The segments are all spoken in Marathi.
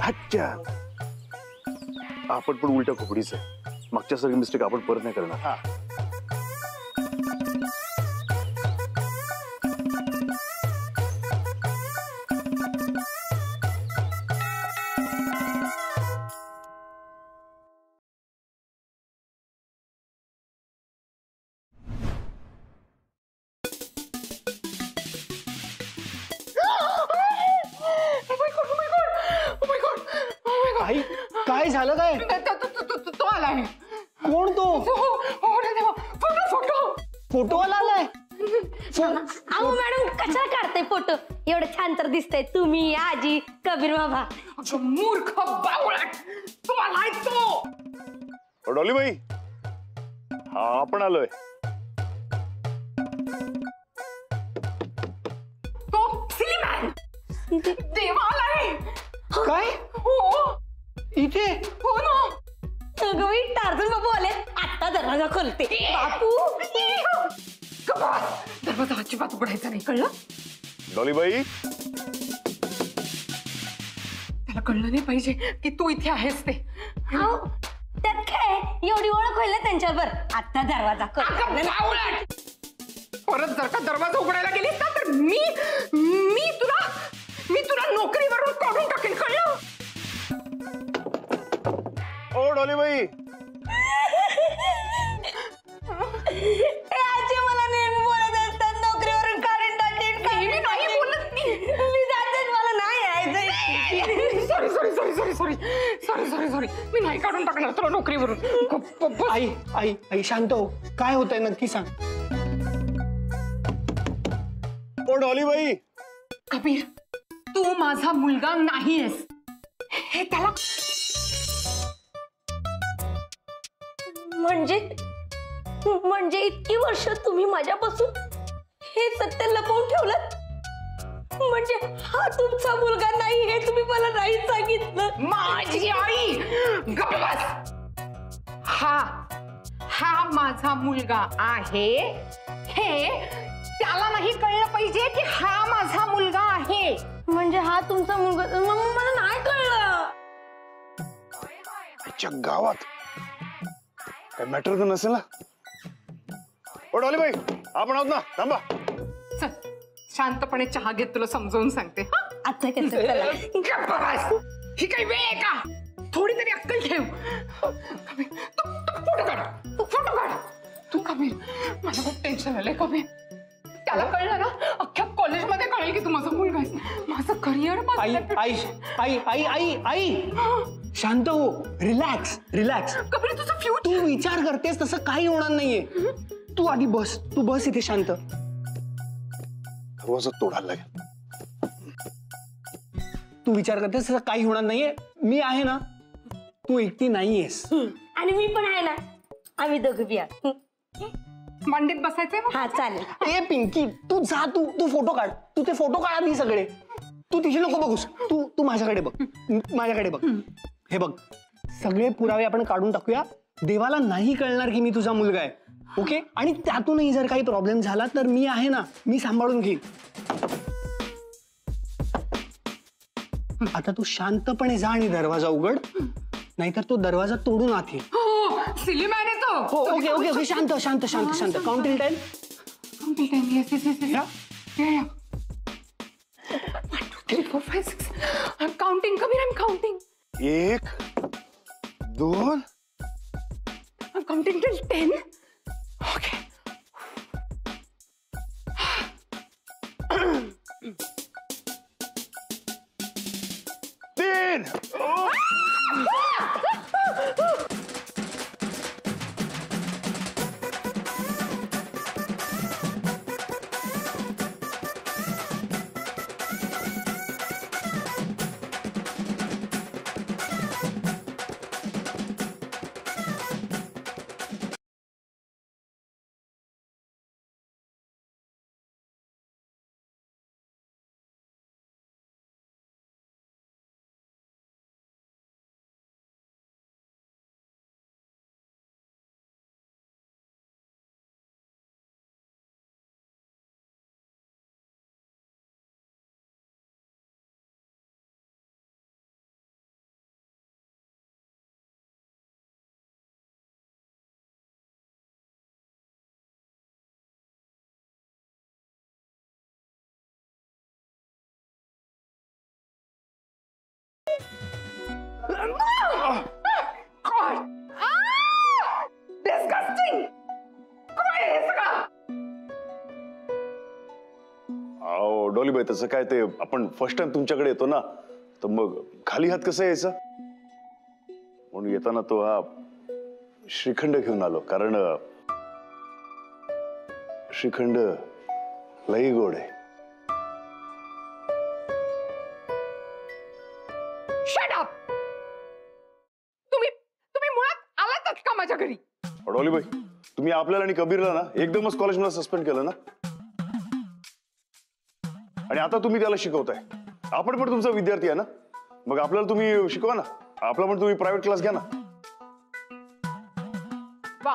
अच्छा आपण पण उलट्या खोपडीच आहे. मागच्या सगळी मिस्टेक आपण परत नाही करणार. आई काय झालं? काय तो आलाय. कोण तो? फोटोवाला आलाय? अहो मॅडम कशाला काढताय फोटो? एवढं छान तर दिसतंय तुम्ही, आजी, कबीर बाबा. मूर्ख बावळट, तुम्हाला तो डॉली बाई, हा आपण आलोय. तो सिलीमॅन देवा आलाय. काय? हो इथे? हो ना. अगं बाई, टार्झन बाबू आले. आता दरवाजा खोलते. बापू दरवाजा अजिबात उघडायचा नाही, कळलं? डॉली बाई, त्याला कळलं नाही पाहिजे की तू इथे आहेस ते. अहो त्यात काय एवढी ओळख होईल ना त्यांच्यावर. आता दरवाजा खोल. बावळट, परत जर का दरवाजा उघडायला गेलीस ना तर मी तुला नोकरीवरून काढून टाकेल, कळलं? ओ डॉली बाई, आजी मला नेहमी बोलत असतात नोकरीवरून काढून टाकेन. मी नाही बोलत. मी जाते, मला नाही यायचं. सॉरी मी नाही काढून टाकणार तुला नोकरीवरून. आई आई आई शांत हो. काय होतंय नक्की सांग. ओ डॉली बाई, कबीर, तू माझा मुलगा नाहीयेस हे त्याला. म्हणजे इतकी वर्ष तुम्ही माझ्यापासून हे सत्य लपवून ठेवलं. म्हणजे हा तुमचा मुलगा नाही हे तुम्ही मला नाही सांगितलं. माझी आई गप्प बस. हा माझा मुलगा आहे हे त्याला नाही कळलं पाहिजे की हा माझा मुलगा आहे. म्हणजे हा तुमचा मुलगा मला नाही कळलं. आजच्या गावात काय मॅटर तर नसेल ना. ओ डॉली बाई, आपण आहोत ना, थांबा. चल शांतपणे चहा घेत तुला समजावून सांगते. आता कसं चला. गप्प बस. ही काही वेळ आहे का? थोडी तरी अक्कल ठेव. कबीर, तू फोटो काढ. तू कबीर, मला खूप टेन्शन आलंय कबीर. त्याला कळलं ना अख्ख्या कॉलेजमध्ये कळेल की तू माझा मुलगा आहेस. माझं करिअर. आई आई आई आई आई आई शांत हो. Relax relax. कबीर तुझं फ्युचर. तू विचार करतेस तसं काही होणार नाहीये. तू आधी बस. तू बस इथे शांत. दरवाजा तोडायला लागेल. तू विचार करतेस तसं काही होणार नाहीये. मी आहे ना. तू एकटी नाहीयेस. आणि मी पण आहे ना. आम्ही दोघं बी आहोत. मांडीत बसायचंय. हा चालेल. ए पिंकी, तू जा. तू फोटो काढ. तू ते फोटो काढ आधी सगळे. तू तिथे नको बघूस. तू माझ्याकडे बघ. माझ्याकडे बघ. हे बघ, सगळे पुरावे आपण काढून टाकूया. देवाला नाही कळणार की मी तुझा मुलगा आहे. ओके? आणि त्यातूनही जर काही प्रॉब्लेम झाला तर मी आहे ना. मी सांभाळून घेईन. आता तू शांतपणे जा आणि दरवाजा उघड. नाहीतर तो दरवाजा तोडून आत येईल. सिलीमॅन आहे तो. हो ओके ओके ओके. शांत शांत शांत शांत. Counting time. Yeah. 1, 2, 3, 4, 5, 6. I'm counting. Kabir, I'm counting. 1, 2. I'm counting till 10. Okay. 3. Disgusting. काय हे सगळं? अहो डॉलीबाई तसं काय ते आपण फर्स्ट टाइम तुमच्याकडे येतो ना तर मग खाली हात कसं यायचं म्हणून येताना तो हा श्रीखंड घेऊन आलो कारण श्रीखंड लई गोड आहे. Shut up. तुम्ही मुळात आलातच का माझ्या घरी? डॉलीबाई तुम्ही आपल्याला आणि कबीरला ना एकदमच कॉलेजमध्ये सस्पेंड केलं ना आणि आता तुम्ही त्याला शिकवताय. आपण पण तुमचा विद्यार्थी आहे ना मग आपल्याला तुम्ही शिकवा ना. आपला पण तुम्ही प्रायव्हेट क्लास घ्या ना. वा,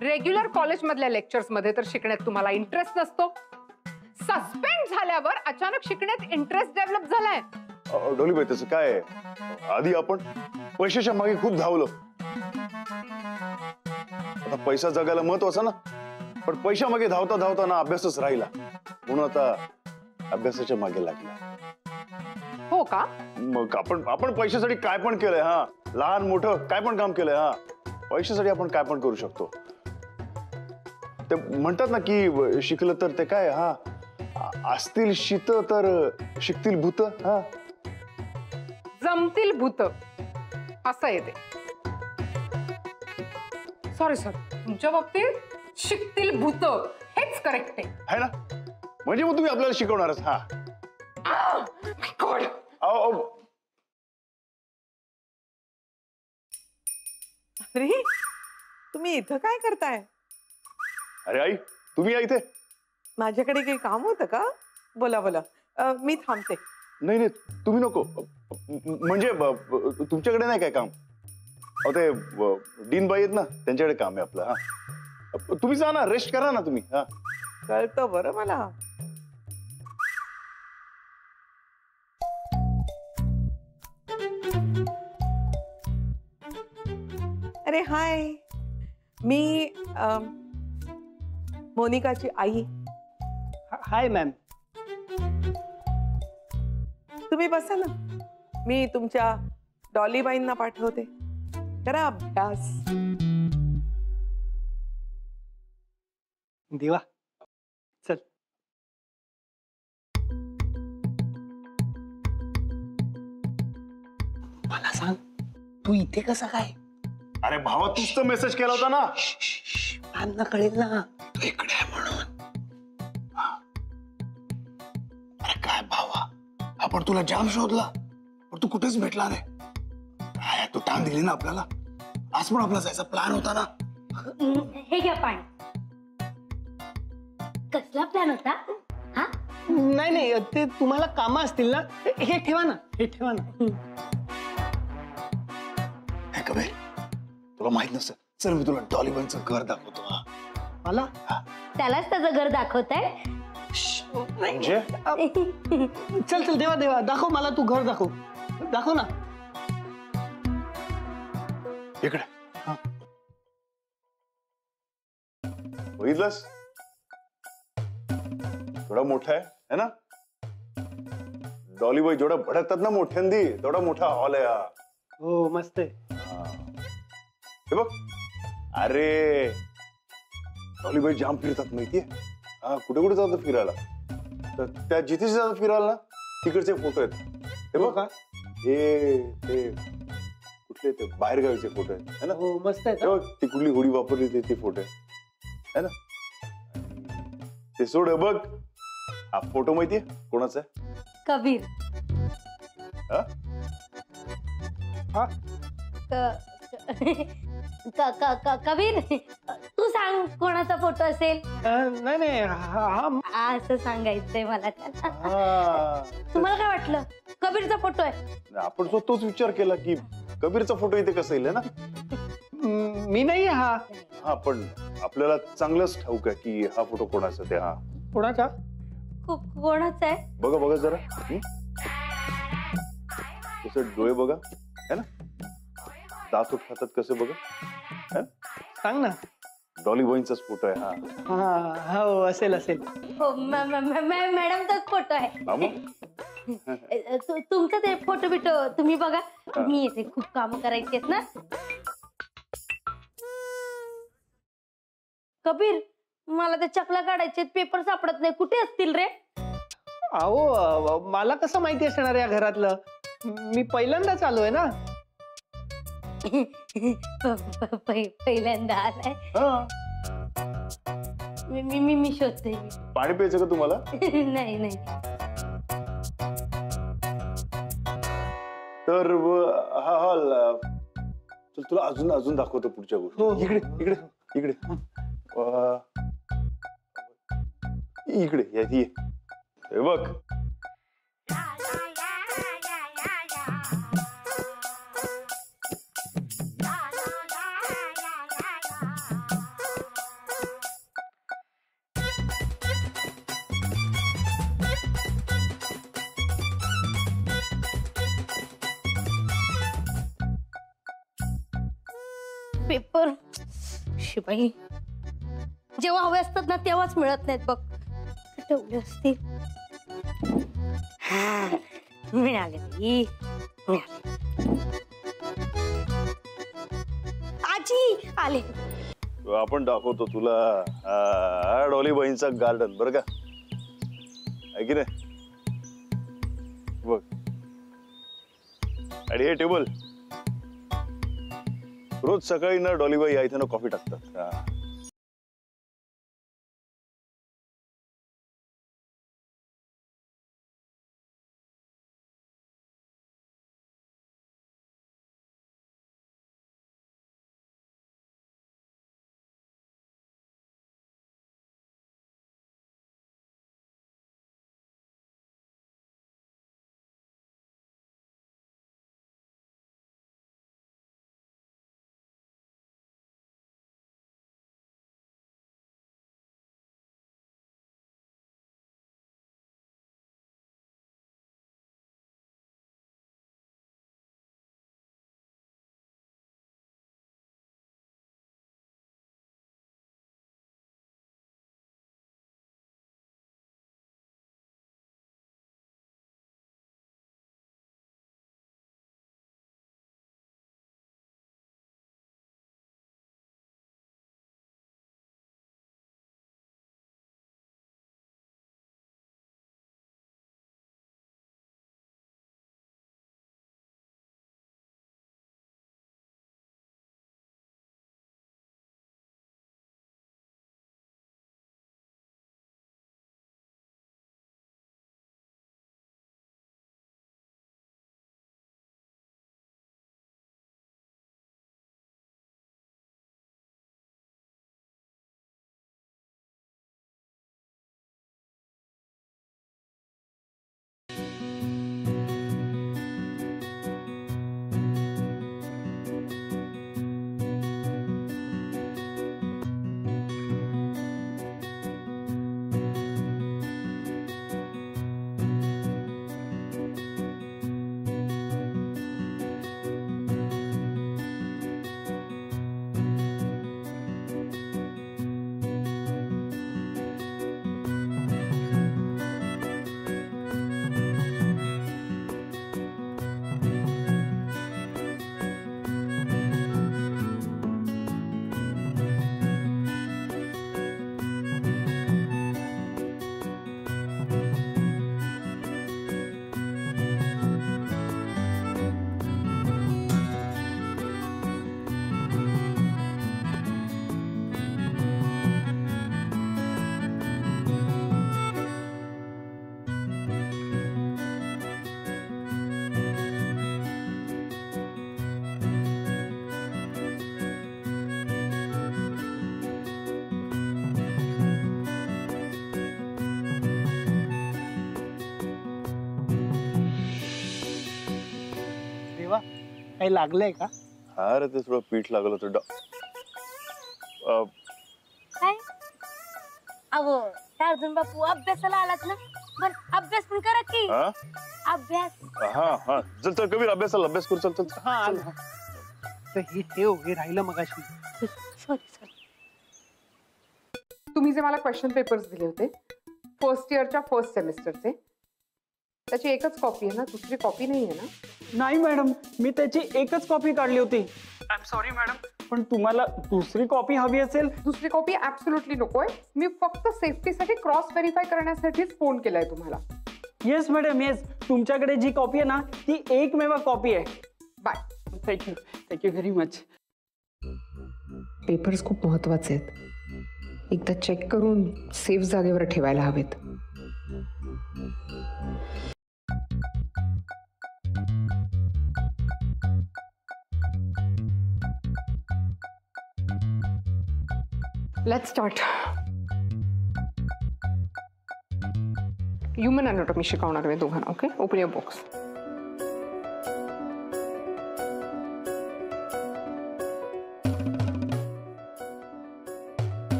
रेग्युलर कॉलेज मधल्या लेक्चर्स मध्ये तर शिकण्यात तुम्हाला इंटरेस्ट नसतो. सस्पेंड झाल्यावर अचानक शिकण्यात इंटरेस्ट डेव्हलप झालाय. डॉलीबाई त्याचं काय आहे आधी आपण पैशाच्या मागे खूप धावलो. आता पैसा जगायला महत्वाचा ना पण पैशा मागे धावता धावता ना अभ्यासच राहिला म्हणून आता अभ्यासाच्या मागे लागला. हो का? मग आपण पैशासाठी काय पण केलंय. हा लहान मोठं काय पण काम केलंय. हा पैशासाठी आपण काय पण करू शकतो. ते म्हणतात ना की शिकलं तर ते काय हा असतील शीत तर शिकतील भूत. हा जमतील भूत असं येते. सॉरी तुमच्या बाबतीत शिकतील भूत हेच करेक्ट है ना म्हणजे मग तुम्ही आपल्याला शिकवणारच. हा आहे. अरे तुम्ही इथं काय करताय? अरे आई तुम्ही या इथे. माझ्याकडे काही काम होतं का? बोला बोला. मी थांबते. नाही नाही तुम्ही नको म्हणजे तुमच्याकडे नाही काय काम. अहो ते डीन बाई आहेत ना त्यांच्याकडे काम आहे आपलं. हा तुम्ही जा ना रेस्ट करा ना तुम्ही. हा कळतं बरं मला. अरे हाय, मी मोनिकाची आई. हाय मॅम. तुम्ही बसा ना, मी तुमच्या डॉलीबाईंना पाठवते. करा अभ्यास. देवा चल. मला सांग तू इथे कसा काय? अरे भावा तूच तर मेसेज केला होता ना. त्यांना कळेल ना तू इकडे आहे म्हणून. अरे काय भावा आपण तुला जाम शोधला पण तू कुठेच भेटला नाही. काय तू टांग दिली ना आपल्याला. आज पण आपला जायचा प्लॅन होता ना. हे घ्या पाणी. कसला प्लॅन होता? हा नाही नाही ते तुम्हाला कामं असतील ना. हे ठेवा ना हे ठेवा ना. हे कबीर तुला माहित नसतं चल मी तुला डॉलीबाईंचं घर दाखवतो. हा मला त्यालाच त्याचं घर दाखवताय. म्हणजे चल चल देवा देवा दाखव मला. तू घर दाखव दाखव ना. इकडे. बघितलंस थोडा मोठा आहे ना. डॉलीबाई जेवढा भडकतात ना मोठ्यांदी तेवढा मोठा हॉल आहे हा. हो मस्त आहे. हे बघ अरे डॉलीबाई जाम फिरतात माहितीये. हा कुठे कुठे जातात फिरायला तर त्या जिथे जातात फिरायला ना तिकडचे फोटो आहेत. हे बघ का हे ते कुठले ते बाहेर गावीचे फोटो आहेत है ना. हो मस्त आहे. हे बघ ती कुठली होडी वापरली ते फोटो आहे ना. ते सोड हे बघ हा फोटो माहितीये कोणाचा आहे? कबीर. हा? हा? कबीर तू सांग कोणाचा फोटो असेल. नाही नाही हा असं सांगायचंय मला त्याला. हा. तुम्हाला काय वाटलं कबीरचा फोटो आहे? आपण तोच विचार केला की कबीरचा फोटो इथे कसा येईल ना. मी नाही. हा पण आपल्याला चांगलंच ठाऊक आहे की हा फोटो कोणाचा ते. हा कोणाचा? कोणाचा आहे? बघा बघा जरा. तसे डोळे बघा है ना. दात उठतात कसे बघा. सांग ना. डॉलीबाईंचाच फोटो आहे. हा हा हो असेल असेल. हो मॅडमचाच फोटो आहे. हा मग तुमचा ते फोटो बिटो तुम्ही बघा. मी येते, खूप काम करायची आहेत ना. कबीर, मला त्या चकल्या काढायचे, पेपर सापडत नाही, कुठे असतील रे? अहो मला कसं माहिती असणार या घरातलं, मी पहिल्यांदाच आलोय ना. पहिल्यांदा आलाय. हा. मी शोधते. पाणी प्यायचं का तुम्हाला? नाही नाही. तर हा हा चल तुला अजून अजून दाखवतो पुढच्या गोष्टी. इकडे इकडे इकडे इकडे ये. हे बघ, पेपर शिबाई, जेव्हा हवे असतात ना तेव्हाच मिळत नाहीत बघ. ठेवले असतील. मिळाले बाई, मिळाले. आजी आले. आपण दाखवतो तुला हा डॉलीबाईंचा गार्डन, बरं का? आहे की नाही? बघ, आणि हे टेबल रोज सकाळी ना डॉलीबाई या इथे ना कॉफी टाकतात. हा. काही लागलंय का? हा रे, ते थोडं पीठ लागलं होतं. काय? अहो टार्झन बापू, अभ्यासाला आलात ना, बर अभ्यास पण करा की. हा अभ्यास. हा हा चल चल कबीर, अभ्यासाला अभ्यास करू. चल चल. हा आलो. तर हे राहिलं मगाशी. सॉरी. तुम्ही जे मला क्वेश्चन पेपर्स दिले होते फर्स्ट इयरच्या फर्स्ट सेमिस्टरचे, त्याची एकच कॉपी आहे ना, दुसरी कॉपी नाही आहे ना? नाही मॅडम, मी त्याची एकच कॉपी काढली होती. आय एम सॉरी मॅडम, पण तुम्हाला दुसरी कॉपी हवी असेल. दुसरी कॉपी ऍब्सोल्युटली नकोय. मी फक्त सेफ्टीसाठी क्रॉस व्हेरीफाय करण्यासाठीच फोन केलाय तुम्हाला. Yes madam, yes. तुमच्याकडे जी कॉपी आहे ना ती एकमेव कॉपी आहे. Bye. Thank you very much. Papers खूप महत्वाचे आहेत. एकदा चेक करून सेफ जागेवर ठेवायला हवेत. Let's start. ह्युमन अॅनाटॉमी शिकवणार मी दोघांना. Okay, open your box.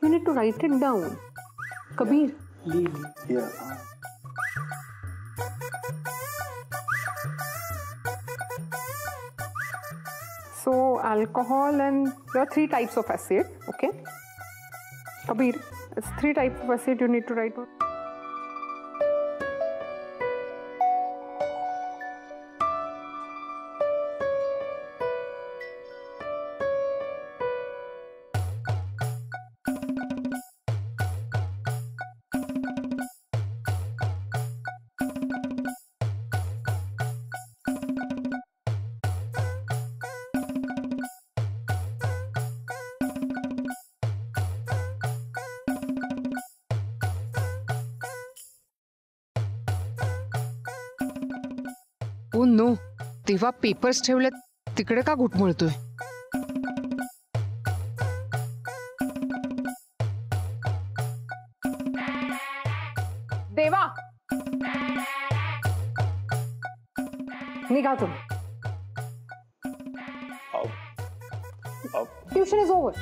You need to write it down. Kabir. So alcohol, and there are 3 types of acid. Okay. Kabir, it's 3 types of acid you need to write down. Oh no, तेव्हा पेपर्स ठेवलेत तिकडे का घुटमळतोय? देवा, निघा तुम्ही. Tuition is over.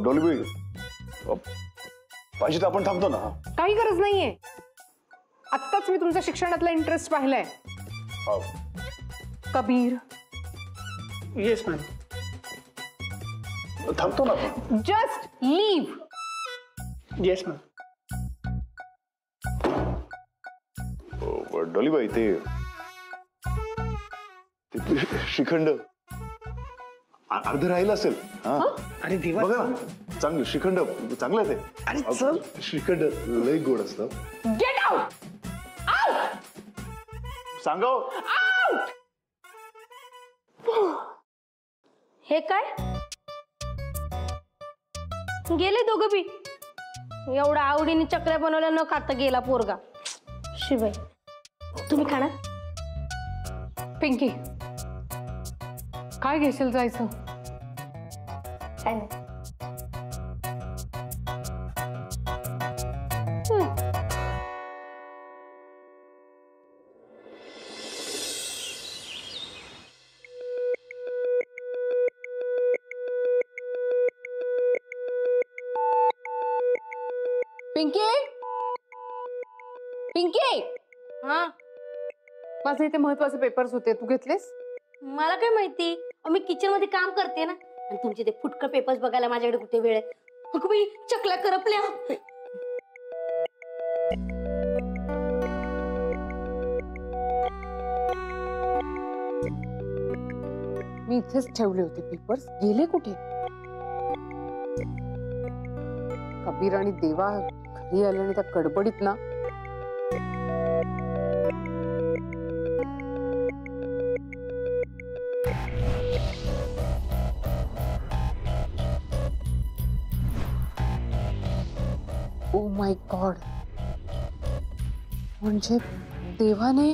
डॉलीबाई, पाहिजे तर आपण थांबतो ना. काही गरज नाहीये. आत्ताच मी तुमच्या शिक्षणातला इंटरेस्ट पाहिलाय. Kabir, yes ma'am. थांबतो ना आपण. Just leave. Yes ma'am. डॉलीबाई, ते श्रीखंड अर्ध राहिलं असेल. हा, अरे देवा, बघा ना, चांगलं श्रीखंड, चांगलं आहे ते. अरे चल. श्रीखंड लय गोड असतं. Get out. सांगाव. हे काय गेले दोघं बी. एवढा आवडीने चकल्या बनवल्या न खाता गेला पोरगा. शिवाय तुम्ही खाणार? पिंकी, काय घेशील जायचं? काय नाही. पिंकी, पिंकी, हा, माझे इथे महत्वाचे पेपर्स होते, तू घेतलेस? मला काय माहिती. मी किचन मध्ये काम करते ना, आणि तुमचे ते फुटकं पेपर्स बघायला माझ्याकडे कुठे वेळ आहे. अगं बाई, चकल्या करपल्या. मी इथेच ठेवले होते पेपर्स, गेले कुठे? कबीर आणि देवा घरी आले आणि त्या कडबडीत ना ओ माय गॉड, म्हणजे देवाने